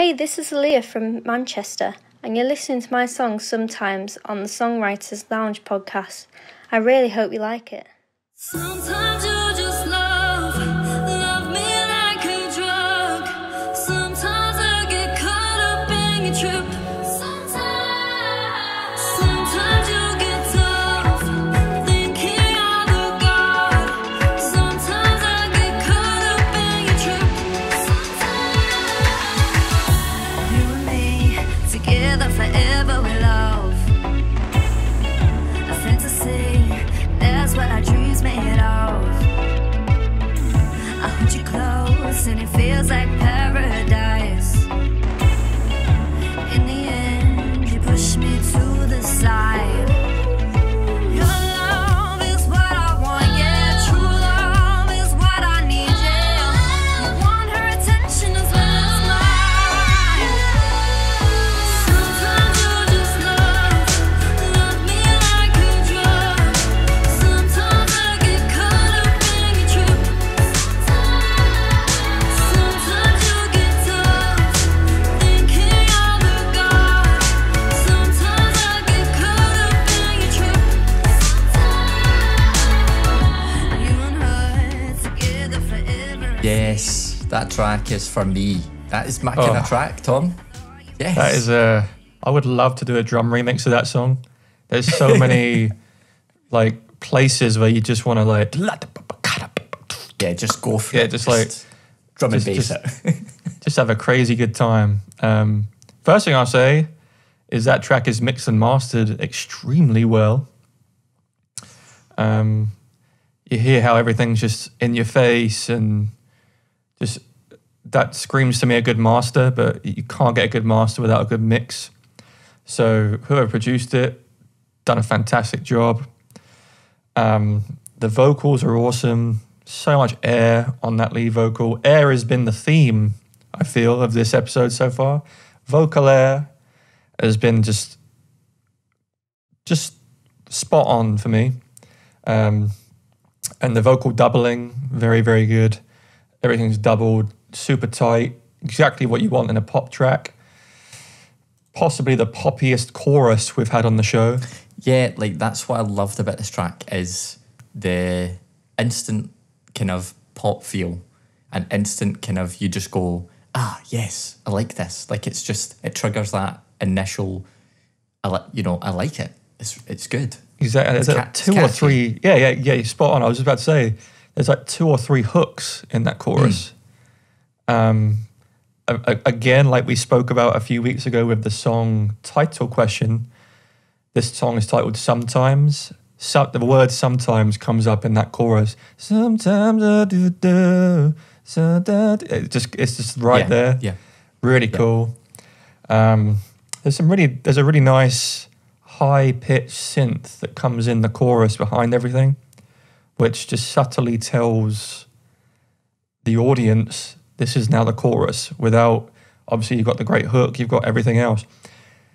Hey, this is Aleya from Manchester, and you're listening to my song Sometimes on the Songwriters Lounge podcast. I really hope you like it. Sometimes you just love me like a drug. Sometimes I get caught up in your trip. Sometimes you get tough, thinking you're the god. Sometimes I get caught up in your trip. You and me, together forever we love. A fantasy, that's what our dreams made of. I hold you close and it feels like paradise. In the end, you push me to the side. Your love is what I want, yeah. True love is what I need, yeah. I want her attention as well as mine. Sometimes you just love me like a drug. Sometimes I get caught up in your trip. Sometimes you get tough, thinking you're the god. Sometimes I get caught up in your trip. You and her together forever. Yes, that track is for me. That is my kind of track, Tom. Yes. That is I would love to do a drum remix of that song. There's so many like places where you just want to like Yeah, just go for Yeah, it. just like drum and just- bass it. just have a crazy good time. First thing I'll say is that track is mixed and mastered extremely well. You hear how everything's just in your face and just that screams to me a good master, but you can't get a good master without a good mix. So whoever produced it, done a fantastic job. The vocals are awesome. So much air on that lead vocal. Air has been the theme, I feel, of this episode so far. Vocal air has been just spot on for me. And the vocal doubling, very, very good. Everything's doubled, super tight, exactly what you want in a pop track. Possibly the poppiest chorus we've had on the show. Yeah, like that's what I loved about this track is the instant kind of pop feel and instant kind of you just go, yes, I like this. Like it's just, it triggers that initial, I like it. It's good. Exactly. There's like two or three. Yeah, you're spot on. I was just about to say, there's like 2 or 3 hooks in that chorus. Again, like we spoke about a few weeks ago with the song title question, this song is titled Sometimes. The word sometimes comes up in that chorus. Sometimes I do, it's just right there. Yeah. Really cool. There's a really nice high-pitched synth that comes in the chorus behind everything, which just subtly tells the audience this is now the chorus without, obviously you've got the great hook, you've got everything else.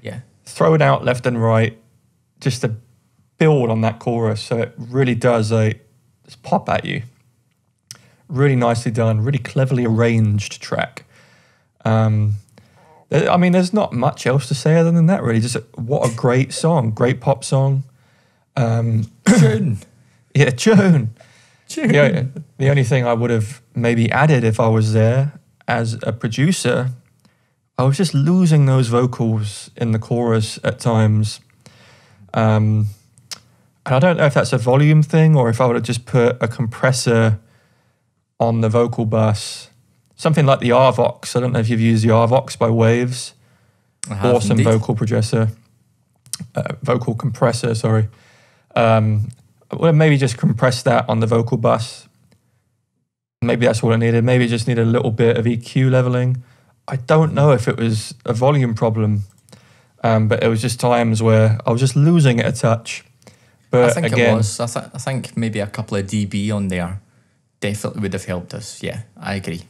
Yeah. Throw it out left and right just to build on that chorus so it really does just pop at you. Really nicely done, really cleverly arranged track. I mean, there's not much else to say other than that, really. Just what a great song, great pop song. Tune. Yeah, tune. The only thing I would have maybe added if I was there as a producer, I was just losing those vocals in the chorus at times. And I don't know if that's a volume thing or if I would have just put a compressor on the vocal bus. Something like the Arvox. I don't know if you've used the Arvox by Waves. I have Awesome indeed. vocal compressor, sorry. Well, maybe just compress that on the vocal bus. Maybe that's all it needed. Maybe it just needed a little bit of EQ leveling. I don't know if it was a volume problem, but it was just times where I was just losing it a touch. But I think again, it was. I think maybe a couple of dB on there definitely would have helped us. Yeah, I agree.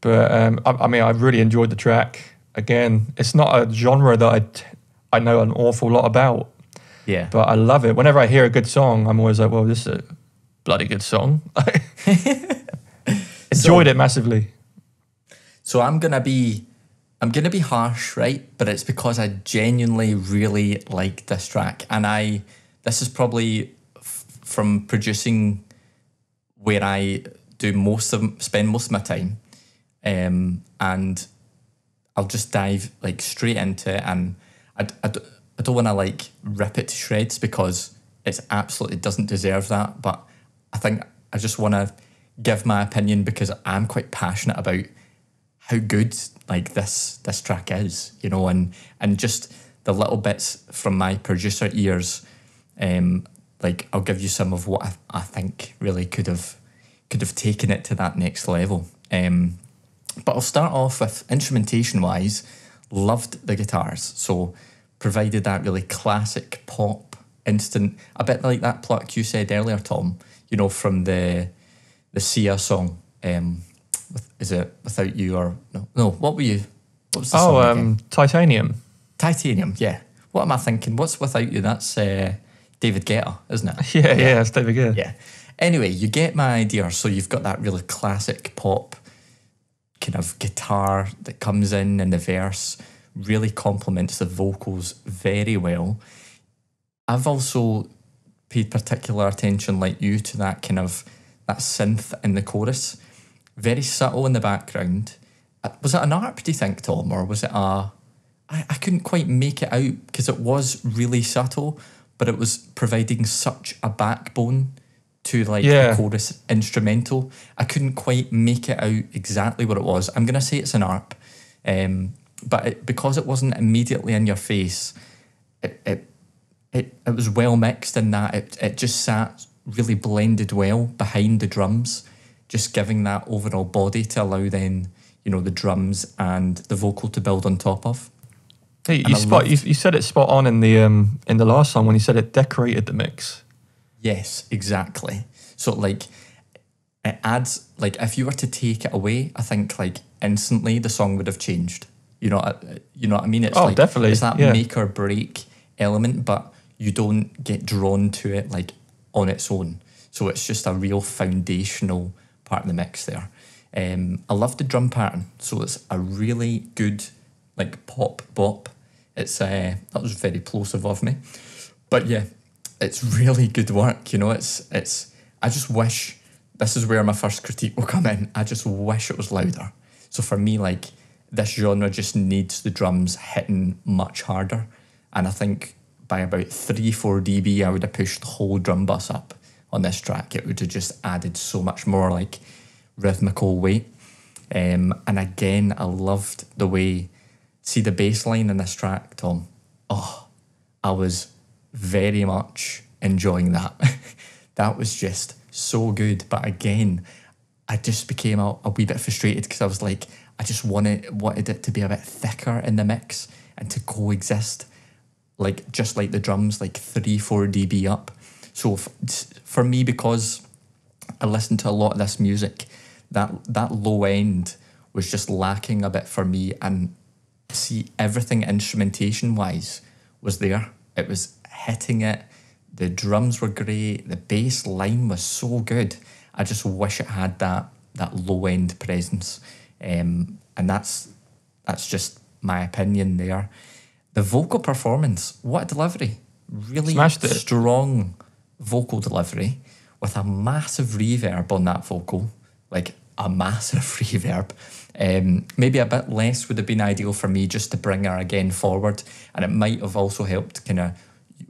But I mean, I really enjoyed the track. Again, it's not a genre that I know an awful lot about. Yeah. But I love it. Whenever I hear a good song, I'm always like, well, this is a bloody good song. Enjoyed it massively. So I'm going to be I'm going to be harsh, right? But it's because I genuinely really like this track. And this is probably from producing where I spend most of my time. And I'll just dive like straight into it. And I don't want to like rip it to shreds because it absolutely doesn't deserve that. But I think I just want to give my opinion because I'm quite passionate about how good like this track is, you know, and just the little bits from my producer ears. Like I'll give you some of what I think really could have taken it to that next level. But I'll start off with instrumentation wise. Loved the guitars, so provided that really classic pop instant, a bit like that pluck you said earlier, Tom. You know, from the Sia song. Is it Without You or no? What was the song again? Titanium. Titanium, yeah. What am I thinking? What's Without You? That's David Guetta, isn't it? Yeah, it's David Guetta. Yeah. Anyway, you get my idea. So you've got that really classic pop kind of guitar that comes in the verse, really complements the vocals very well. I've also paid particular attention, like you, to that kind of that synth in the chorus. Very subtle in the background. Was it an ARP, do you think, Tom? Or was it I couldn't quite make it out because it was really subtle, but it was providing such a backbone to like the chorus instrumental. I couldn't quite make it out exactly what it was. I'm going to say it's an ARP. But because it wasn't immediately in your face, it was well mixed in that it just sat really blended well behind the drums, just giving that overall body to allow then, you know, the drums and the vocal to build on top of. Hey, you said it spot on in the last song when you said it decorated the mix. Yes, exactly. So like it adds, like if you were to take it away, I think like instantly the song would have changed. You know what I mean? It's like definitely. It's that make or break element, but you don't get drawn to it like on its own. So it's just a real foundational part of the mix there. I love the drum pattern. So it's a really good like pop bop. It's that was very plosive of me. But yeah, it's really good work, you know. It's I just wish, this is where my first critique will come in, I just wish it was louder. So for me, like, this genre just needs the drums hitting much harder. And I think by about 3-4 dB, I would have pushed the whole drum bus up on this track. It would have just added so much more like rhythmical weight. And again, I loved the way, see the bass line in this track, Tom. Oh, I was very much enjoying that. That was just so good. But again, I just became a wee bit frustrated because I was like, I just wanted it to be a bit thicker in the mix and to coexist, like just like the drums, like 3-4 dB up. So for me, because I listened to a lot of this music, that low end was just lacking a bit for me. And see, everything instrumentation wise was there. It was hitting it. The drums were great. The bass line was so good. I just wish it had that low end presence. And that's just my opinion there. The vocal performance, what a delivery. Really strong vocal delivery with a massive reverb on that vocal. Like a massive reverb. Maybe a bit less would have been ideal for me just to bring her again forward. And it might have also helped kind of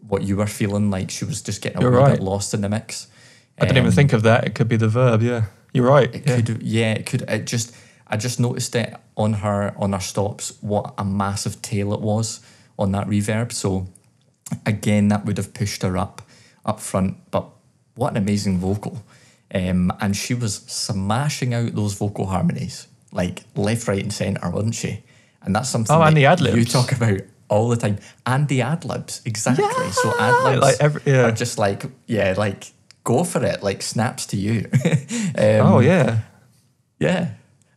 what you were feeling, like she was just getting a little bit lost in the mix. I didn't even think of that. It could be the verb, yeah. You're right. It could. I just noticed it on her stops, what a massive tail it was on that reverb. So again, that would have pushed her up front. But what an amazing vocal. And she was smashing out those vocal harmonies, like left, right and centre, wasn't she? And that's something and the ad-libs you talk about all the time. And the ad-libs, exactly. Yeah! So ad-libs are just like, go for it, like snaps to you. Yeah.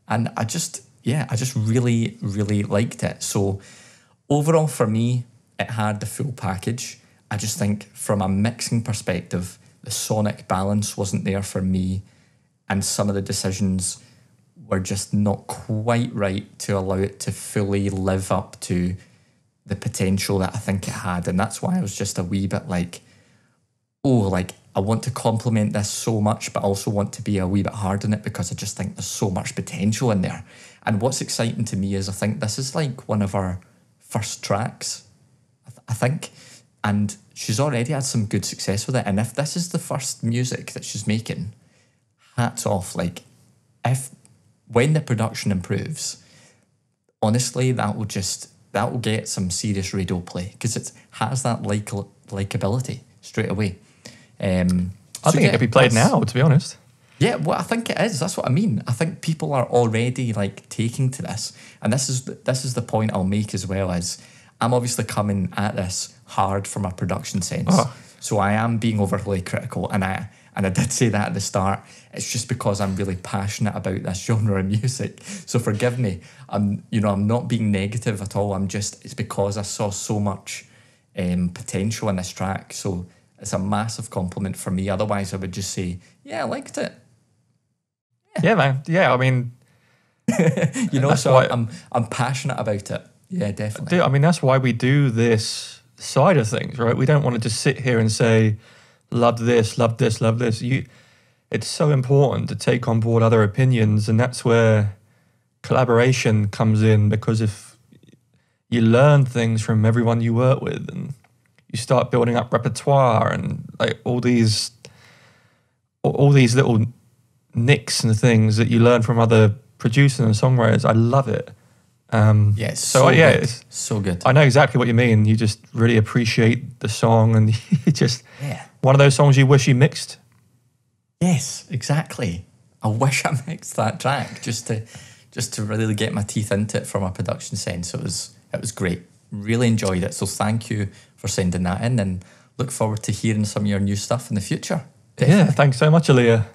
And I just really, really liked it. So overall for me, it had the full package. I just think from a mixing perspective, the sonic balance wasn't there for me. And some of the decisions were just not quite right to allow it to fully live up to the potential that I think it had. And that's why I was just a wee bit like, oh, like I want to compliment this so much, but also want to be a wee bit hard on it because I just think there's so much potential in there. And what's exciting to me is I think this is like one of our first tracks, I think. And she's already had some good success with it. And if this is the first music that she's making, hats off. Like, when the production improves, honestly, that will get some serious radio play because it has that likability straight away. I think it could be played now, to be honest. Yeah, well, I think it is. That's what I mean. I think people are already like taking to this, and this is the point I'll make as well. Is I'm obviously coming at this hard from a production sense, so I am being overly critical, and I did say that at the start. It's just because I'm really passionate about this genre of music. So forgive me. I'm not being negative at all. It's because I saw so much potential in this track. So it's a massive compliment for me. Otherwise, I would just say, yeah, I liked it. Yeah, man. Yeah, I mean, so I'm passionate about it. Yeah, definitely. I mean, that's why we do this side of things, right? We don't want to just sit here and say, love this, love this, love this. It's so important to take on board other opinions, and that's where collaboration comes in, because if you learn things from everyone you work with and you start building up repertoire and like all these little nicks and things that you learn from other producers and songwriters, I love it. It's so good. I know exactly what you mean. You just really appreciate the song, and you just one of those songs you wish you mixed. Yes, exactly. I wish I mixed that track just to really get my teeth into it from a production sense. It was great. Really enjoyed it. So thank you for sending that in, and look forward to hearing some of your new stuff in the future. Definitely. Yeah, thanks so much, Aleya.